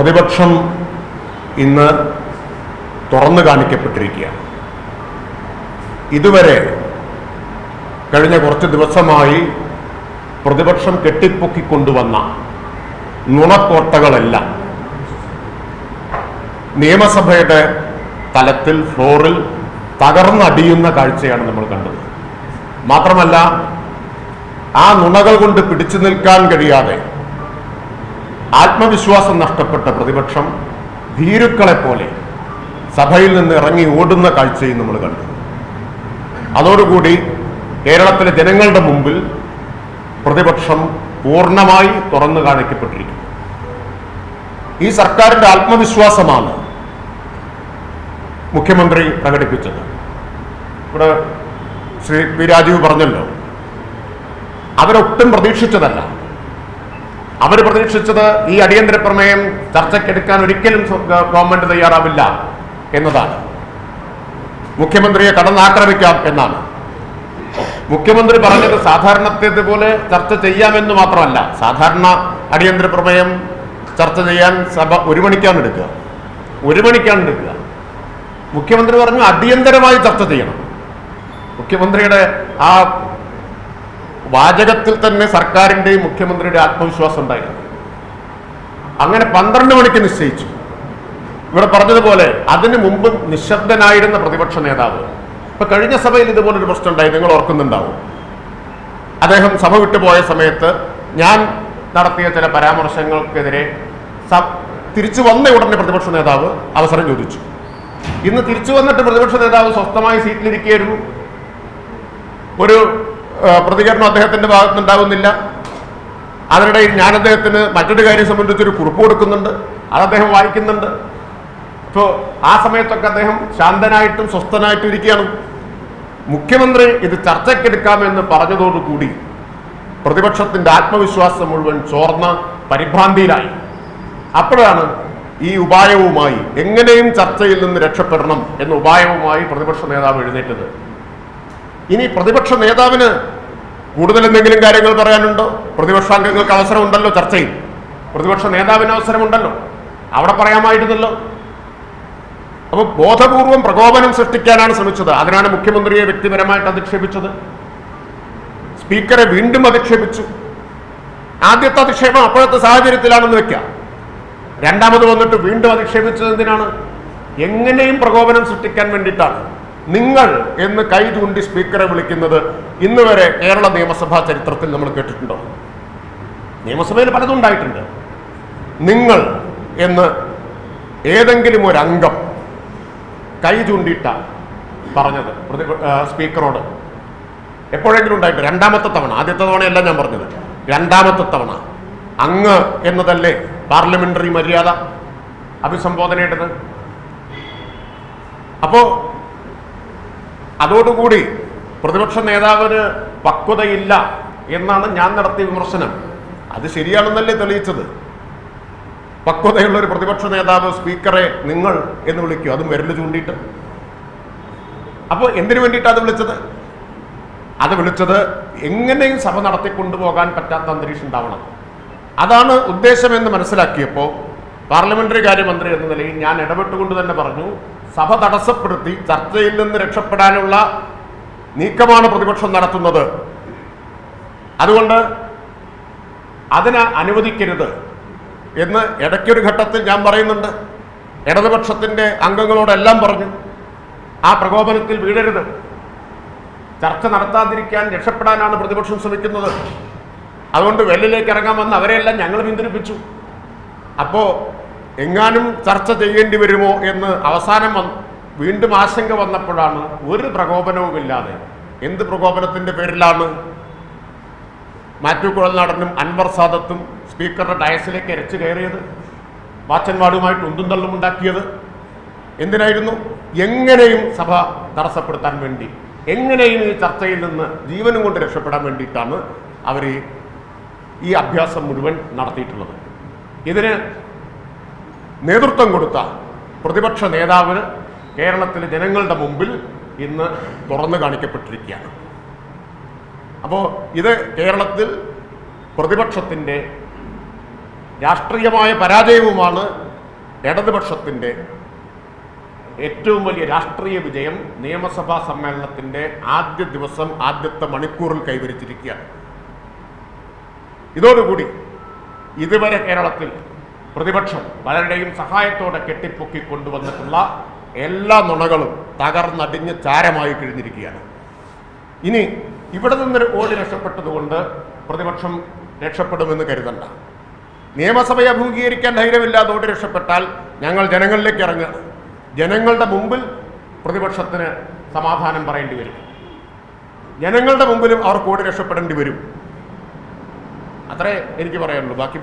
പ്രതിപക്ഷം ഇന്ന് തുറന്നു കാണിക്കപ്പെട്ടിരിക്കുകയാണ്. ഇതുവരെ കഴിഞ്ഞ കുറച്ച് ദിവസമായി പ്രതിപക്ഷം കെട്ടിപ്പൊക്കിക്കൊണ്ടുവന്ന നുണക്കോട്ടകളെല്ലാം നിയമസഭയുടെ തലത്തിൽ ഫ്ലോറിൽ തകർന്നടിയുന്ന കാഴ്ചയാണ് നമ്മൾ കണ്ടത്. മാത്രമല്ല, ആ നുണകൾ കൊണ്ട് പിടിച്ചു നിൽക്കാൻ കഴിയാതെ ആത്മവിശ്വാസം നഷ്ടപ്പെട്ട പ്രതിപക്ഷം ഭീരുക്കളെപ്പോലെ സഭയിൽ നിന്ന് ഇറങ്ങി ഓടുന്ന കാഴ്ചയും നമ്മൾ കണ്ടു. അതോടുകൂടി കേരളത്തിലെ ജനങ്ങളുടെ മുമ്പിൽ പ്രതിപക്ഷം പൂർണ്ണമായി തുറന്നു കാണിക്കപ്പെട്ടിരിക്കുന്നു. ഈ സർക്കാരിന്റെ ആത്മവിശ്വാസമാണ് മുഖ്യമന്ത്രി പ്രകടിപ്പിച്ചത്. ഇവിടെ ശ്രീ പി രാജീവ് പറഞ്ഞല്ലോ, അവരൊട്ടും പ്രതീക്ഷിച്ചതല്ല. അവർ പ്രതീക്ഷിച്ചത് ഈ അടിയന്തര പ്രമേയം ചർച്ചയ്ക്കെടുക്കാൻ ഒരിക്കലും ഗവൺമെന്റ് തയ്യാറാവില്ല എന്നതാണ്. മുഖ്യമന്ത്രിയെ കടന്നാക്രമിക്കാം എന്നാണ്. മുഖ്യമന്ത്രി പറഞ്ഞത് സാധാരണത്തേതുപോലെ ചർച്ച ചെയ്യാമെന്ന് മാത്രമല്ല, സാധാരണ അടിയന്തര പ്രമേയം ചർച്ച ചെയ്യാൻ സഭ 1 മണിക്കാണ് എടുക്കുക. 1 മണിക്കാണ് എടുക്കുക. മുഖ്യമന്ത്രി പറഞ്ഞു അടിയന്തരമായി ചർച്ച ചെയ്യണം. മുഖ്യമന്ത്രിയുടെ ആ വാചകത്തിൽ തന്നെ സർക്കാരിന്റെയും മുഖ്യമന്ത്രിയുടെ ആത്മവിശ്വാസം ഉണ്ടായിരുന്നു. അങ്ങനെ 12 മണിക്ക് നിശ്ചയിച്ചു. ഇവിടെ പറഞ്ഞതുപോലെ അതിനു മുമ്പ് നിശബ്ദനായിരുന്ന പ്രതിപക്ഷ നേതാവ്, ഇപ്പൊ കഴിഞ്ഞ സഭയിൽ ഇതുപോലൊരു പ്രശ്നം ഉണ്ടായി, നിങ്ങൾ ഓർക്കുന്നുണ്ടാവും. അദ്ദേഹം സഭ വിട്ടുപോയ സമയത്ത് ഞാൻ നടത്തിയ ചില പരാമർശങ്ങൾക്കെതിരെ തിരിച്ചു വന്ന ഉടനെ പ്രതിപക്ഷ നേതാവ് അവസരം ചോദിച്ചു. ഇന്ന് തിരിച്ചു വന്നിട്ട് പ്രതിപക്ഷ നേതാവ് സ്വസ്ഥമായി സീറ്റിലിരിക്കുകയായിരുന്നു. ഒരു പ്രതികരണം അദ്ദേഹത്തിന്റെ ഭാഗത്തുനിന്നുണ്ടാവുന്നില്ല. അതിനിടയിൽ ഞാൻ അദ്ദേഹത്തിന് മറ്റൊരു കാര്യം സംബന്ധിച്ചൊരു കുറിപ്പ് കൊടുക്കുന്നുണ്ട്, അത് അദ്ദേഹം വായിക്കുന്നുണ്ട്. അപ്പോൾ ആ സമയത്തൊക്കെ അദ്ദേഹം ശാന്തനായിട്ടും സ്വസ്ഥനായിട്ടും ഇരിക്കുകയാണ്. മുഖ്യമന്ത്രി ഇത് ചർച്ചയ്ക്കെടുക്കാമെന്ന് പറഞ്ഞതോടുകൂടി പ്രതിപക്ഷത്തിന്റെ ആത്മവിശ്വാസം മുഴുവൻ ചോർന്ന് പരിഭ്രാന്തിയിലായി. അപ്പോഴാണ് ഈ ഉപായവുമായി, എങ്ങനെയും ചർച്ചയിൽ നിന്ന് രക്ഷപ്പെടണം എന്ന ഉപായവുമായി പ്രതിപക്ഷ നേതാവ് എഴുന്നേറ്റത്. ഇനി പ്രതിപക്ഷ നേതാവിന് കൂടുതൽ എന്തെങ്കിലും കാര്യങ്ങൾ പറയാനുണ്ടോ? പ്രതിപക്ഷാംഗങ്ങൾക്ക് അവസരമുണ്ടല്ലോ, ചർച്ചയിൽ പ്രതിപക്ഷ നേതാവിന് അവസരമുണ്ടല്ലോ, അവിടെ പറയാമായിരുന്നല്ലോ. അപ്പൊ ബോധപൂർവം പ്രകോപനം സൃഷ്ടിക്കാനാണ് ശ്രമിച്ചത്. അതിനാണ് മുഖ്യമന്ത്രിയെ വ്യക്തിപരമായിട്ട് അധിക്ഷേപിച്ചത്. സ്പീക്കറെ വീണ്ടും അധിക്ഷേപിച്ചു. ആദ്യത്തെ അധിക്ഷേപം അപ്പോഴത്തെ സാഹചര്യത്തിലാണെന്ന് വെക്കാം. രണ്ടാമത് വന്നിട്ട് വീണ്ടും അധിക്ഷേപിച്ചത് എന്തിനാണ്? എങ്ങനെയും പ്രകോപനം സൃഷ്ടിക്കാൻ വേണ്ടിയിട്ടാണ്. നിങ്ങൾ എന്ന് കൈ ചൂണ്ടി സ്പീക്കറെ വിളിക്കുന്നത് ഇന്ന് വരെ കേരള നിയമസഭാ ചരിത്രത്തിൽ നമ്മൾ കേട്ടിട്ടുണ്ടോ? നിയമസഭയിൽ പലതും ഉണ്ടായിട്ടുണ്ട്. നിങ്ങൾ എന്ന് ഏതെങ്കിലും ഒരു അംഗം കൈ ചൂണ്ടിയിട്ട പറഞ്ഞത് സ്പീക്കറോട് എപ്പോഴെങ്കിലും ഉണ്ടായിട്ട്? രണ്ടാമത്തെ തവണ. ആദ്യത്തെ തവണയല്ല ഞാൻ പറഞ്ഞത്, രണ്ടാമത്തെ തവണ. അങ്ങ് എന്നതല്ലേ പാർലമെന്ററി മര്യാദ, അഭിസംബോധനയുടേത്. അപ്പോ അതോടുകൂടി പ്രതിപക്ഷ നേതാവിന് പക്വതയില്ല എന്നാണ് ഞാൻ നടത്തിയ വിമർശനം. അത് ശരിയാണെന്നല്ലേ തെളിയിച്ചത്. പക്വതയുള്ള ഒരു പ്രതിപക്ഷ നേതാവ് സ്പീക്കറെ നിങ്ങൾ എന്ന് വിളിക്കൂ, അതും വിരല് ചൂണ്ടിയിട്ട്. അപ്പോൾ എന്തിനു വേണ്ടിയിട്ടാണ് അത് വിളിച്ചത്? അത് വിളിച്ചത് എങ്ങനെയും സഭ നടത്തിക്കൊണ്ടുപോകാൻ പറ്റാത്ത അന്തരീക്ഷം ഉണ്ടാവണം, അതാണ് ഉദ്ദേശമെന്ന് മനസ്സിലാക്കിയപ്പോൾ പാർലമെന്ററി കാര്യമന്ത്രി എന്ന നിലയിൽ ഞാൻ ഇടപെട്ടുകൊണ്ട് തന്നെ പറഞ്ഞു, സഭ തടസ്സപ്പെടുത്തി ചർച്ചയിൽ നിന്ന് രക്ഷപ്പെടാനുള്ള നീക്കമാണ് പ്രതിപക്ഷം നടത്തുന്നത്. അതുകൊണ്ട് അതിനെ അനുവദിക്കരുത് എന്ന് ഇടയ്ക്കൊരു ഘട്ടത്തിൽ ഞാൻ പറയുന്നുണ്ട്. ഇടതുപക്ഷത്തിന്റെ അംഗങ്ങളോടെല്ലാം പറഞ്ഞു, ആ പ്രകോപനത്തിൽ വീഴരുത്. ചർച്ച നടത്താതിരിക്കാൻ, രക്ഷപ്പെടാനാണ് പ്രതിപക്ഷം ശ്രമിക്കുന്നത്. അതുകൊണ്ട് വെള്ളിലേക്ക് ഇറങ്ങാമെന്ന് അവരെല്ലാം ഞങ്ങൾ പിന്തിരിപ്പിച്ചു. അപ്പോ എങ്ങാനും ചർച്ച ചെയ്യേണ്ടി വരുമോ എന്ന് അവസാനം വീണ്ടും ആശങ്ക വന്നപ്പോഴാണ് ഒരു പ്രകോപനവുമില്ലാതെ, എന്ത് പ്രകോപനത്തിന്റെ പേരിലാണ് മാത്യു കുഴൽനാടനും അൻവർ സാദത്തും സ്പീക്കറുടെ ഡയസിലേക്ക് എരച്ചു കയറിയത്, വാച്ചന്മാരുമായിട്ട് ഉന്തും തള്ളും ഉണ്ടാക്കിയത്? എന്തിനായിരുന്നു? എങ്ങനെയും സഭ തടസ്സപ്പെടുത്താൻ വേണ്ടി, എങ്ങനെയും ഈ ചർച്ചയിൽ നിന്ന് ജീവനും കൊണ്ട് രക്ഷപ്പെടാൻ വേണ്ടിയിട്ടാണ് അവർ ഈ അഭ്യാസം മുഴുവൻ നടത്തിയിട്ടുള്ളത്. ഇതിന് നേതൃത്വം കൊടുത്ത പ്രതിപക്ഷ നേതാവിന് കേരളത്തിലെ ജനങ്ങളുടെ മുമ്പിൽ ഇന്ന് തുറന്നു കാണിക്കപ്പെട്ടിരിക്കുകയാണ്. അപ്പോൾ ഇത് കേരളത്തിൽ പ്രതിപക്ഷത്തിൻ്റെ രാഷ്ട്രീയമായ പരാജയവുമാണ് ഇടതുപക്ഷത്തിൻ്റെ ഏറ്റവും വലിയ രാഷ്ട്രീയ വിജയം നിയമസഭാ സമ്മേളനത്തിൻ്റെ ആദ്യ ദിവസം ആദ്യത്തെ മണിക്കൂറിൽ കൈവരിച്ചിരിക്കുകയാണ്. ഇതോടുകൂടി ഇതുവരെ കേരളത്തിൽ പ്രതിപക്ഷം പലരുടെയും സഹായത്തോടെ കെട്ടിപ്പൊക്കി കൊണ്ടുവന്നിട്ടുള്ള എല്ലാ നുണകളും തകർന്നടിഞ്ഞ് ചാരമായി കഴിഞ്ഞിരിക്കുകയാണ്. ഇനി ഇവിടെ നിന്നൊരു ഓടി രക്ഷപ്പെട്ടതുകൊണ്ട് പ്രതിപക്ഷം രക്ഷപ്പെടുമെന്ന് കരുതണ്ട. നിയമസഭയെ അഭിമുഖീകരിക്കാൻ ധൈര്യമില്ലാതെ ഓടി രക്ഷപ്പെട്ടാൽ ഞങ്ങൾ ജനങ്ങളിലേക്ക് ഇറങ്ങുക. ജനങ്ങളുടെ മുമ്പിൽ പ്രതിപക്ഷത്തിന് സമാധാനം പറയേണ്ടി വരും. ജനങ്ങളുടെ മുമ്പിലും അവർക്ക് ഓടി രക്ഷപ്പെടേണ്ടി വരും. അത്രേ എനിക്ക് പറയാനുള്ളൂ. ബാക്കി